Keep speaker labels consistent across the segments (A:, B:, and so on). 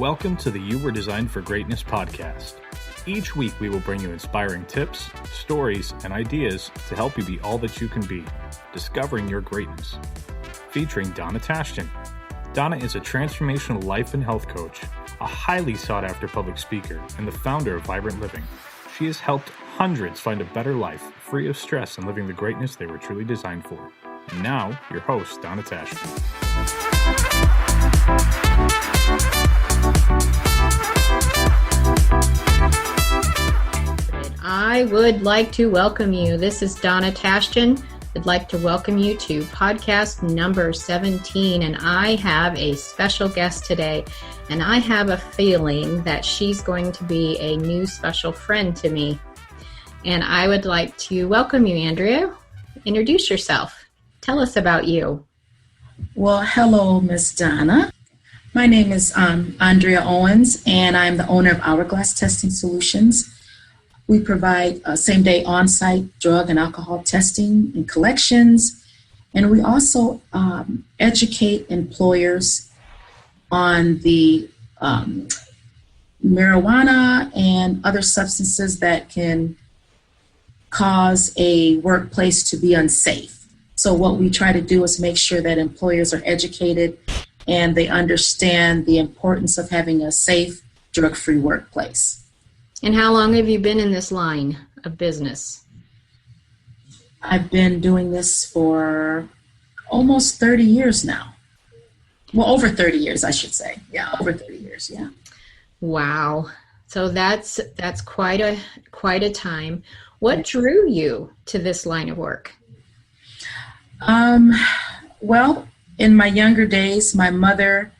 A: Welcome to the You Were Designed for Greatness podcast. Each week we will bring you inspiring tips, stories, and ideas to help you be all that you can be, discovering your greatness. Featuring Donna. Donna is a transformational life and health coach, a highly sought-after public speaker, and the founder of Vibrant Living. She has helped hundreds find a better life, free of stress and living the greatness they were truly designed for. And now, your host, Donna.
B: I would like to welcome you. This is Donna Tashton. I'd like to welcome you to podcast number 17, and I have a special guest today, and I have a feeling that she's going to be a new special friend to me. And I would like to welcome you, Andrea. Introduce yourself. Tell us about you.
C: Well, hello, Miss Donna. My name is Andrea Owens, and I'm the owner of Hourglass Testing Solutions. We provide same-day on-site drug and alcohol testing and collections, and we also educate employers on the marijuana and other substances that can cause a workplace to be unsafe. So what we try to do is make sure that employers are educated and they understand the importance of having a safe, drug-free workplace.
B: And how long have you been in this line of business?
C: I've been doing this for almost 30 years now. Well, over 30 years, I should say. Yeah, over 30 years, yeah. Wow.
B: So that's quite a time. What drew you to this line of work?
C: Well, in my younger days, my mother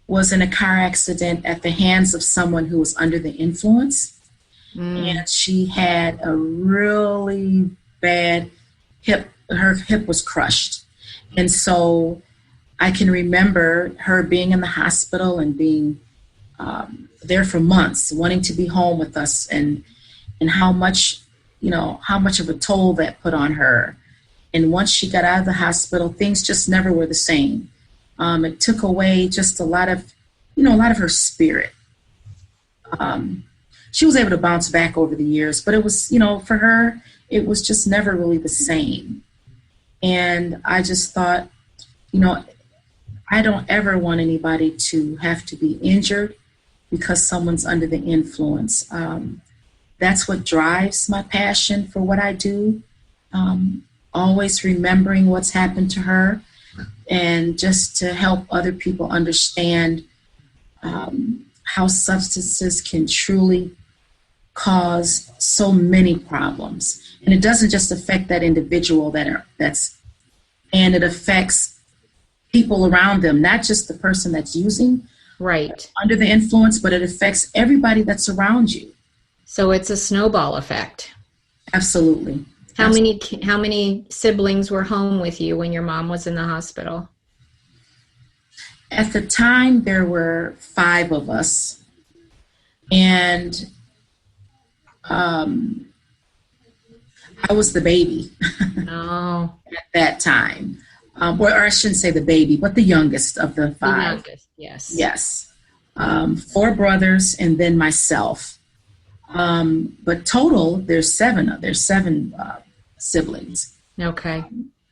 C: was in a car accident at the hands of someone who was under the influence. And she had a really bad hip. Her hip was crushed. And so I can remember her being in the hospital and being there for months, wanting to be home with us, and how much of a toll that put on her. And once she got out of the hospital, things just never were the same. It took away just a lot of her spirit. She was able to bounce back over the years, but it was, for her, it was just never really the same. And I just thought, I don't ever want anybody to have to be injured because someone's under the influence. That's what drives my passion for what I do. Always remembering what's happened to her, and just to help other people understand how substances can truly cause so many problems. And it doesn't just affect that individual and it affects people around them, not just the person that's using under the influence, but it affects everybody that's around you.
B: So it's a snowball effect.
C: Absolutely.
B: How many siblings were home with you when your mom was in the hospital?
C: At the time, there were 5 of us, and I was the baby at that time. Or I shouldn't say the baby, but the youngest of the 5.
B: The youngest, yes.
C: Yes. 4 brothers and then myself. But total, there's 7 siblings.
B: Okay.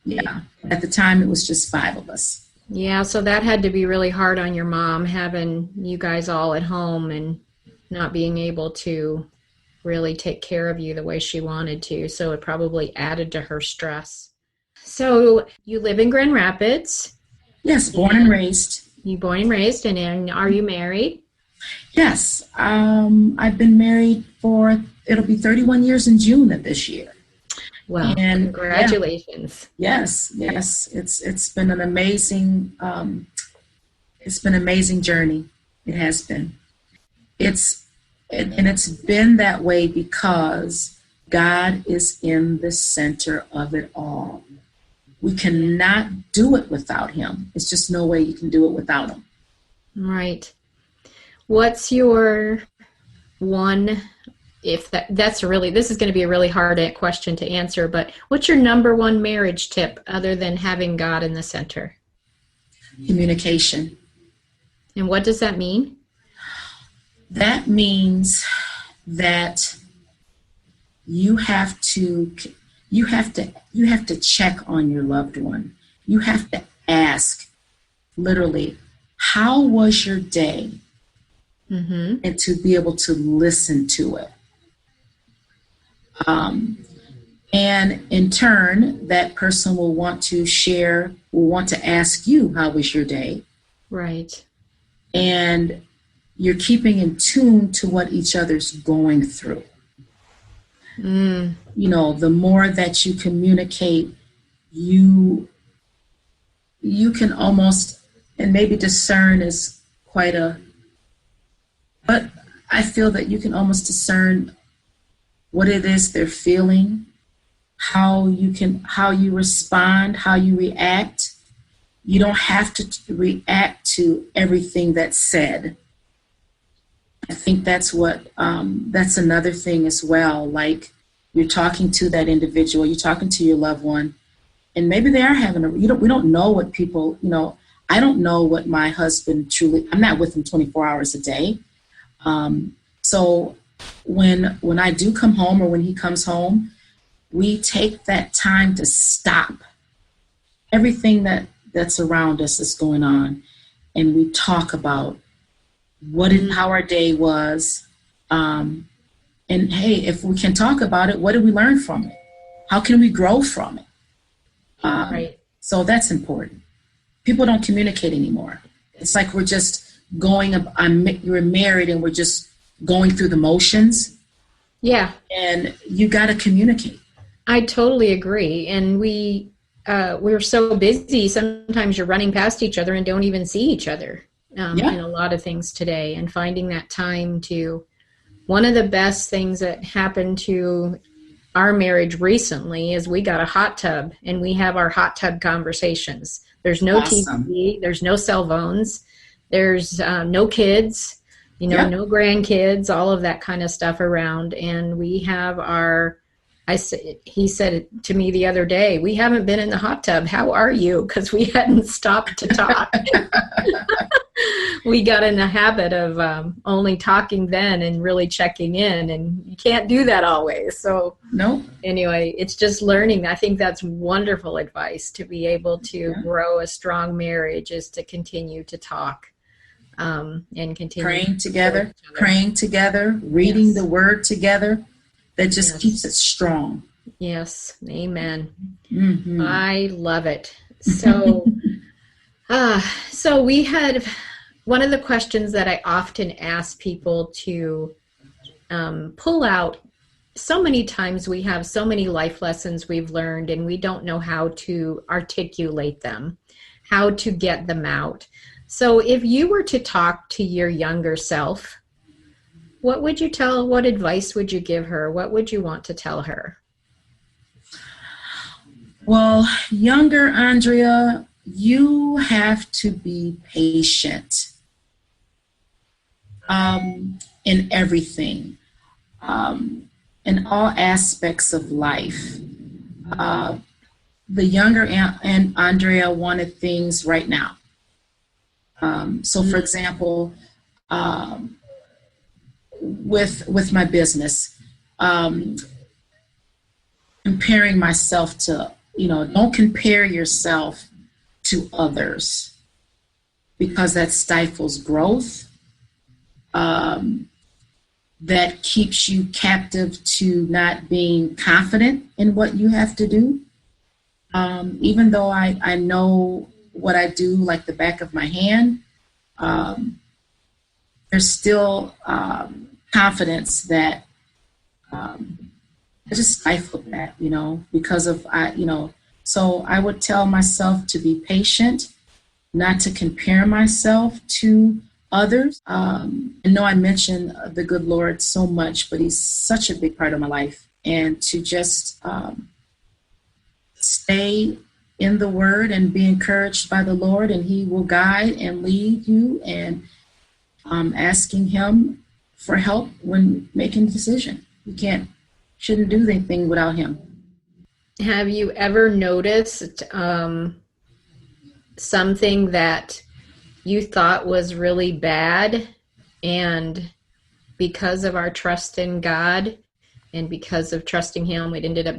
C: Yeah. At the time, it was just 5 of us.
B: Yeah, so that had to be really hard on your mom, having you guys all at home and not being able to really take care of you the way she wanted to. So it probably added to her stress. So you live in Grand Rapids.
C: Yes, born and raised.
B: You born and raised, and are you married?
C: Yes, I've been married it'll be 31 years in June of this year.
B: Well, and congratulations.
C: Yeah. Yes. It's been an amazing journey. It has been. It's been that way because God is in the center of it all. We cannot do it without him. It's just no way you can do it without him.
B: Right. What's your one, this is going to be a really hard question to answer, but what's your number one marriage tip other than having God in the center?
C: Communication.
B: And what does that mean?
C: That means that you have to check on your loved one. You have to ask, literally, how was your day?
B: Mm-hmm.
C: And to be able to listen to it. And in turn, that person will want to ask you, how was your day?
B: Right.
C: And you're keeping in tune to what each other's going through.
B: Mm.
C: You know, the more that you communicate, you can almost, and maybe discern is but I feel that you can almost discern what it is they're feeling, how you respond, how you react. You don't have to react to everything that's said. I think that's that's another thing as well. Like, you're talking to that individual, you're talking to your loved one, and maybe they are we don't know what people, I don't know what my husband truly, I'm not with him 24 hours a day. So when I do come home, or when he comes home, we take that time to stop everything that's around us that's going on, and we talk about how our day was. And hey, if we can talk about it, what did we learn from it? How can we grow from it?
B: Right.
C: So that's important. People don't communicate anymore. It's like we're just you're married and we're just going through the motions.
B: Yeah.
C: And you got to communicate.
B: I totally agree. And we're so busy. Sometimes you're running past each other and don't even see each other in a lot of things today. And finding that time one of the best things that happened to our marriage recently is we got a hot tub, and we have our hot tub conversations. There's no TV, there's no cell phones, there's no kids, no grandkids, all of that kind of stuff around. And we have he said to me the other day, we haven't been in the hot tub. How are you? Because we hadn't stopped to talk. We got in the habit of only talking then and really checking in, and you can't do that always. So
C: no.
B: Anyway, it's just learning. I think that's wonderful advice. To be able to grow a strong marriage is to continue to talk and continue
C: praying together, reading the word together. That just keeps it strong.
B: Yes. Amen.
C: Mm-hmm.
B: I love it. So, so we had one of the questions that I often ask people to pull out. So many times we have so many life lessons we've learned, and we don't know how to articulate them, how to get them out. So if you were to talk to your younger self, what would you tell? What advice would you give her? What would you want to tell her?
C: Well, younger Andrea, you have to be patient in everything, in all aspects of life. The younger and Andrea wanted things right now. So, for example, with my business, comparing myself to, don't compare yourself to others, because that stifles growth. That keeps you captive to not being confident in what you have to do. Even though I know what I do like the back of my hand, there's still confidence that I just stifle that, because of so I would tell myself to be patient, not to compare myself to others. I know I mention the good Lord so much, but he's such a big part of my life. And to just stay in the word and be encouraged by the Lord, and he will guide and lead you, and asking him for help when making a decision. You shouldn't do anything without him.
B: Have you ever noticed something that you thought was really bad, and because of our trust in God and because of trusting Him, it ended up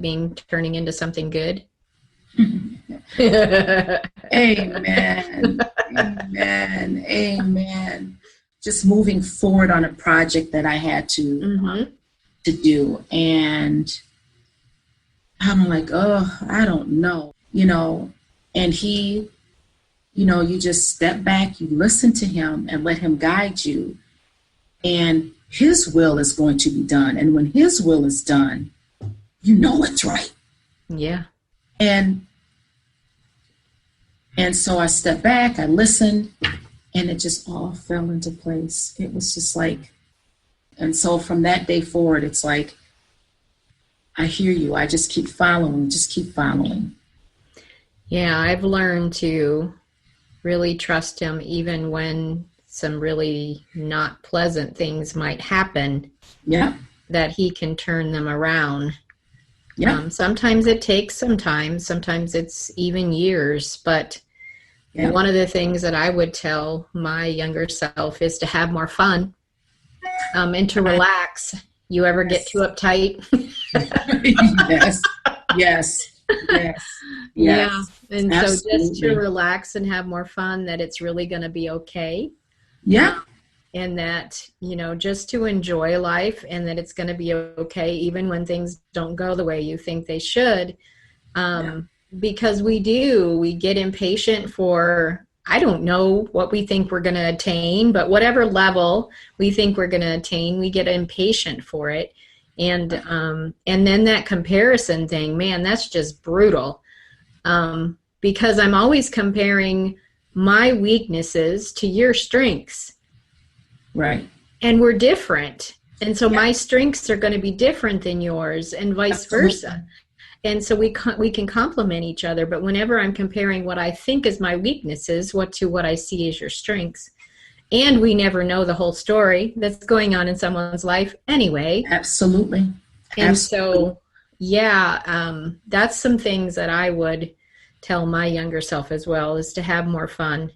B: turning into something good.
C: Amen. Amen. Amen. Just moving forward on a project that I had to do. And I'm like, oh, I don't know, and he, you just step back, you listen to him and let him guide you. And his will is going to be done. And when his will is done, it's right.
B: Yeah.
C: And so I stepped back, I listened, and it just all fell into place. It was just like, and so from that day forward, it's like, I hear you. I just keep following.
B: Yeah, I've learned to really trust him even when some really not pleasant things might happen.
C: Yeah.
B: That he can turn them around.
C: Yeah.
B: Sometimes it takes some time. Sometimes it's even years. But one of the things that I would tell my younger self is to have more fun and to relax. You ever get too uptight?
C: Yes.
B: Yeah. And
C: Absolutely.
B: So just to relax and have more fun, that it's really going to be okay.
C: Yeah.
B: And that, just to enjoy life and that it's going to be okay even when things don't go the way you think they should. Because we get impatient for, I don't know what we think we're going to attain, but whatever level we think we're going to attain, we get impatient for it. And then that comparison thing, man, that's just brutal. Because I'm always comparing my weaknesses to your strengths.
C: Right.
B: And we're different. And so my strengths are going to be different than yours and vice versa. And so we can complement each other. But whenever I'm comparing what I think is my weaknesses to what I see as your strengths, and we never know the whole story that's going on in someone's life anyway.
C: Absolutely.
B: And so, that's some things that I would tell my younger self as well, is to have more fun.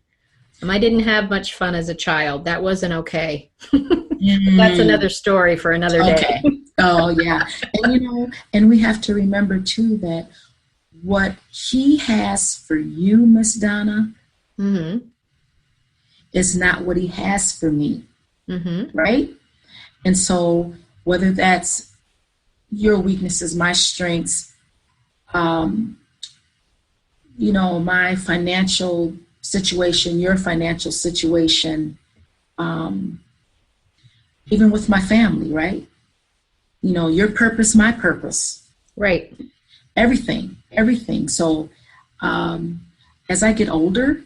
B: I didn't have much fun as a child. That wasn't okay. That's another story for another day.
C: Oh, yeah. And we have to remember, too, that what he has for you, Miss Donna, is not what he has for me. Right? And so whether that's your weaknesses, my strengths, my financial situation, your financial situation, even with my family, right? Your purpose, my purpose.
B: Right.
C: Everything. So as I get older,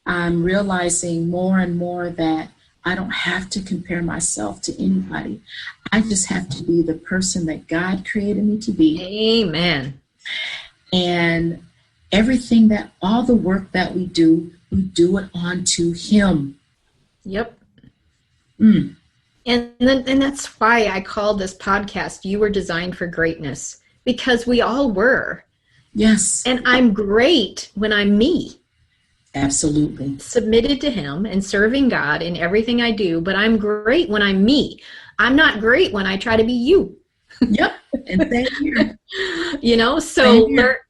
C: I'm realizing more and more that I don't have to compare myself to anybody. I just have to be the person that God created me to be.
B: Amen.
C: And all the work that we do it onto him.
B: Yep. And that's why I called this podcast, You Were Designed for Greatness, because we all were.
C: Yes.
B: And I'm great when I'm me.
C: Absolutely.
B: Submitted to him and serving God in everything I do, but I'm great when I'm me. I'm not great when I try to be you.
C: Yep. And same here.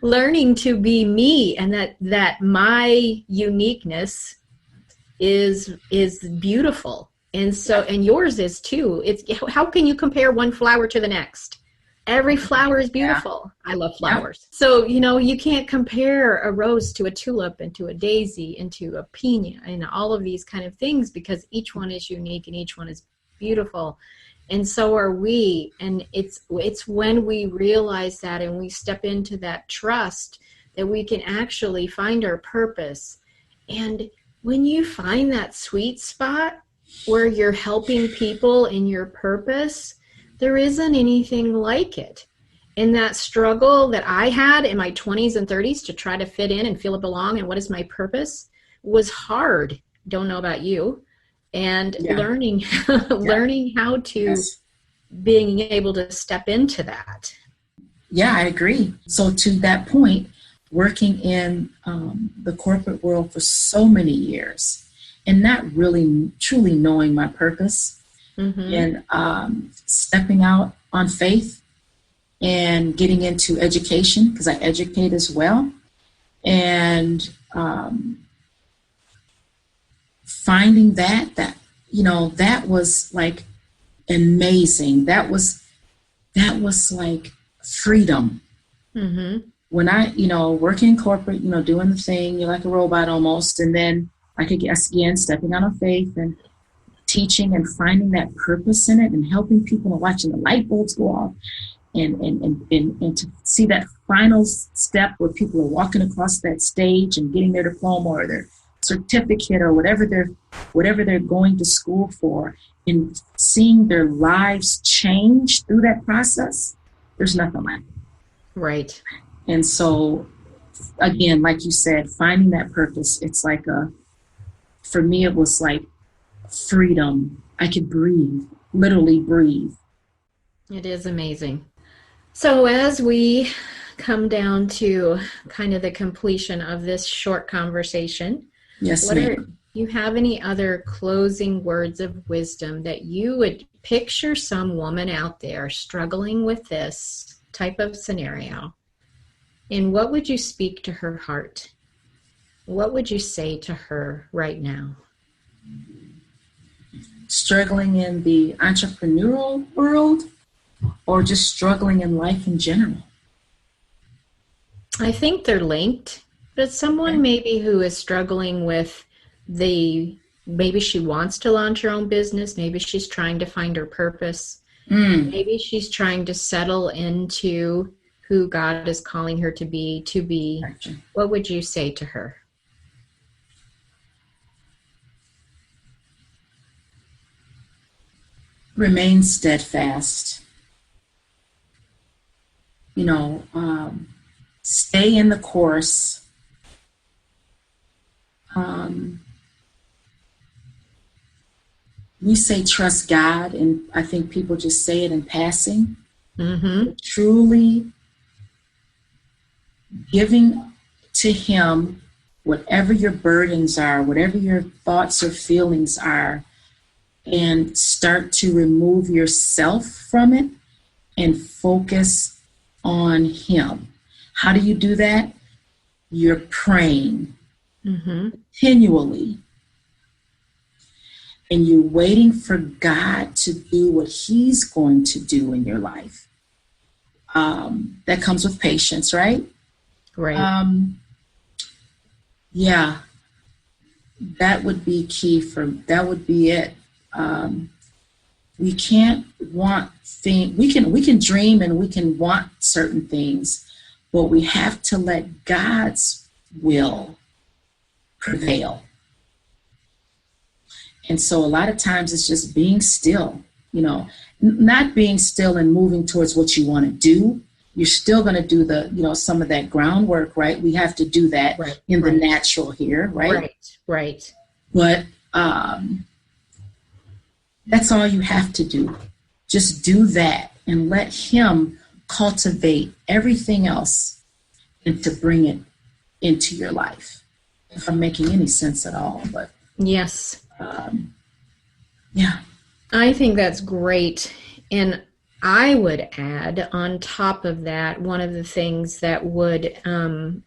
B: Learning to be me, and that my uniqueness is beautiful. And so, and yours is too. How can you compare one flower to the next? Every flower is beautiful. Yeah. I love flowers. Yeah. So, you can't compare a rose to a tulip and to a daisy and to a piña and all of these kind of things, because each one is unique and each one is beautiful. And so are we. And it's when we realize that and we step into that trust that we can actually find our purpose. And when you find that sweet spot where you're helping people in your purpose, there isn't anything like it. And that struggle that I had in my 20s and 30s to try to fit in and feel it belong and what is my purpose was hard. Don't know about you. And learning how to being able to step into that.
C: Yeah, I agree. So to that point, working in the corporate world for so many years and not really truly knowing my purpose, and stepping out on faith and getting into education, because I educate as well, and finding that was like amazing. That was like freedom. When I, working in corporate, doing the thing, you're like a robot almost. And then I could guess again, stepping out of faith and teaching and finding that purpose in it and helping people and watching the light bulbs go off and to see that final step where people are walking across that stage and getting their diploma or their certificate or whatever they're going to school for, and seeing their lives change through that process. There's nothing like it.
B: Right.
C: And so, again, like you said, finding that purpose, it's like for me, it was like freedom. I could breathe, literally breathe.
B: It is amazing. So as we come down to kind of the completion of this short conversation,
C: yes,
B: do you have any other closing words of wisdom that you would picture some woman out there struggling with this type of scenario? And what would you speak to her heart? What would you say to her right now?
C: Struggling in the entrepreneurial world or just struggling in life in general?
B: I think they're linked, but someone maybe who is struggling with maybe she wants to launch her own business, maybe she's trying to find her purpose, maybe she's trying to settle into who God is calling her to be. Gotcha. What would you say to her?
C: Remain steadfast. Stay in the course. We say trust God, and I think people just say it in passing. Truly giving to Him whatever your burdens are, whatever your thoughts or feelings are, and start to remove yourself from it and focus on Him. How do you do that? You're praying continually. And you're waiting for God to do what He's going to do in your life. That comes with patience, right?
B: Right.
C: Yeah. That would be key that would be it. We can't want things. We can dream and we can want certain things, but we have to let God's will prevail. And so a lot of times it's just being still, not being still and moving towards what you want to do. You're still going to do some of that groundwork, right? We have to do that in the natural here, right?
B: Right.
C: But that's all you have to do. Just do that and let Him cultivate everything else and to bring it into your life. If I'm making any sense at all, but
B: yes.
C: Yeah.
B: I think that's great. And I would add on top of that, one of the things that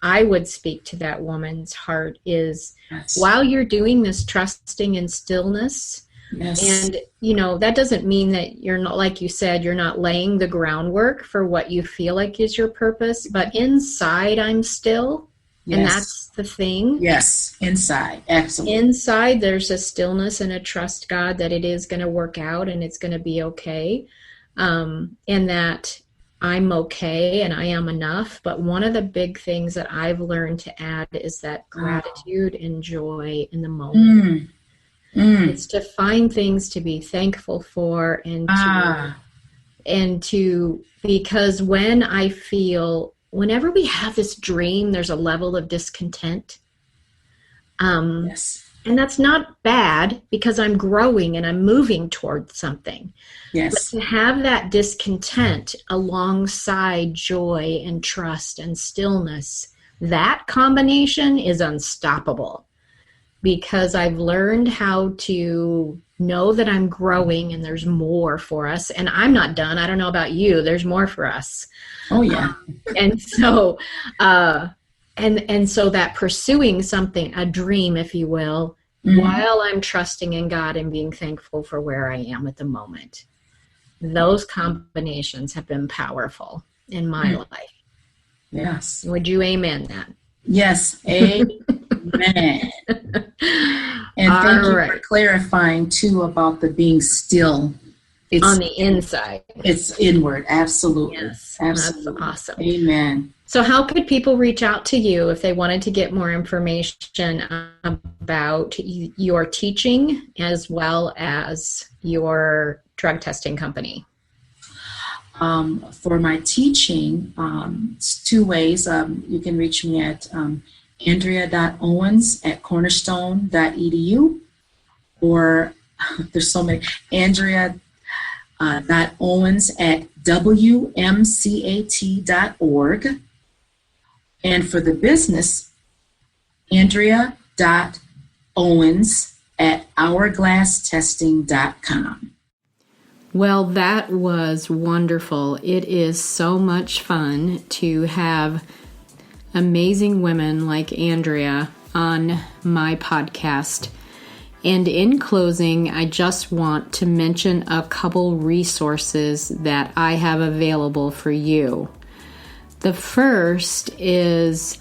B: I would speak to that woman's heart is while you're doing this trusting and stillness, and that doesn't mean that you're not, like you said, you're not laying the groundwork for what you feel like is your purpose, but inside I'm still. Yes. And that's the thing.
C: Yes, inside, absolutely.
B: Inside, there's a stillness and a trust, God, that it is going to work out and it's going to be okay, and that I'm okay and I am enough. But one of the big things that I've learned to add is that gratitude and joy in the moment. It's to find things to be thankful for and to because whenever we have this dream, there's a level of discontent.
C: Yes.
B: And that's not bad because I'm growing and I'm moving towards something.
C: Yes.
B: But to have that discontent alongside joy and trust and stillness, that combination is unstoppable. because I've learned how to know that I'm growing and there's more for us. And I'm not done. I don't know about you. There's more for us.
C: Oh, yeah.
B: And so, and so that pursuing something, a dream, if you will, while I'm trusting in God and being thankful for where I am at the moment. Those combinations have been powerful in my life.
C: Yes.
B: Would you amen that?
C: Yes. Amen. And thank you for clarifying too about the being still. It's
B: on the inside.
C: It's inward. Absolutely.
B: Yes.
C: Absolutely.
B: That's awesome.
C: Amen.
B: So how could people reach out to you if they wanted to get more information about your teaching as well as your drug testing company?
C: For my teaching, it's two ways. You can reach me at andrea.owens@cornerstone.edu, or there's so many, andrea.owens@wmcat.org. And for the business, andrea.owens@hourglasstesting.com.
B: Well, that was wonderful. It is so much fun to have amazing women like Andrea on my podcast. And in closing, I just want to mention a couple resources that I have available for you. The first is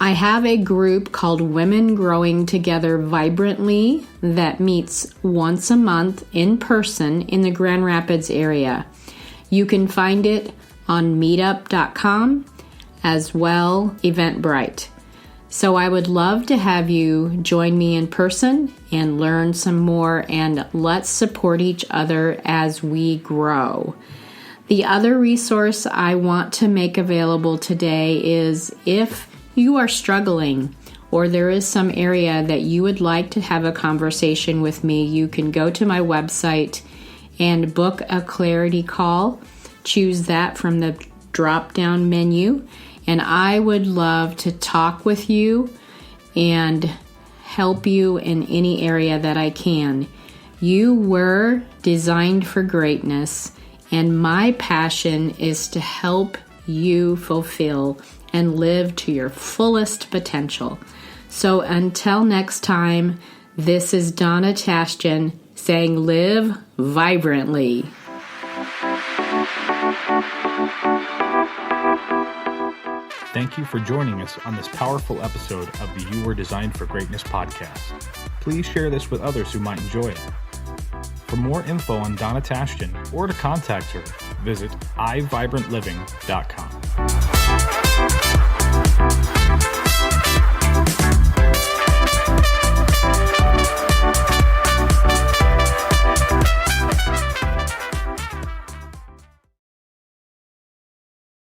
B: I have a group called Women Growing Together Vibrantly that meets once a month in person in the Grand Rapids area. You can find it on meetup.com as well Eventbrite. So I would love to have you join me in person and learn some more, and let's support each other as we grow. The other resource I want to make available today is if you are struggling or there is some area that you would like to have a conversation with me, you can go to my website and book a clarity call. Choose that from the drop-down menu, and I would love to talk with you and help you in any area that I can. You were designed for greatness, and my passion is to help you fulfill and live to your fullest potential. So until next time, this is Donna Tashjian saying live vibrantly.
A: Thank you for joining us on this powerful episode of the You Were Designed for Greatness podcast. Please share this with others who might enjoy it. For more info on Donna Tashjian or to contact her, visit iVibrantLiving.com.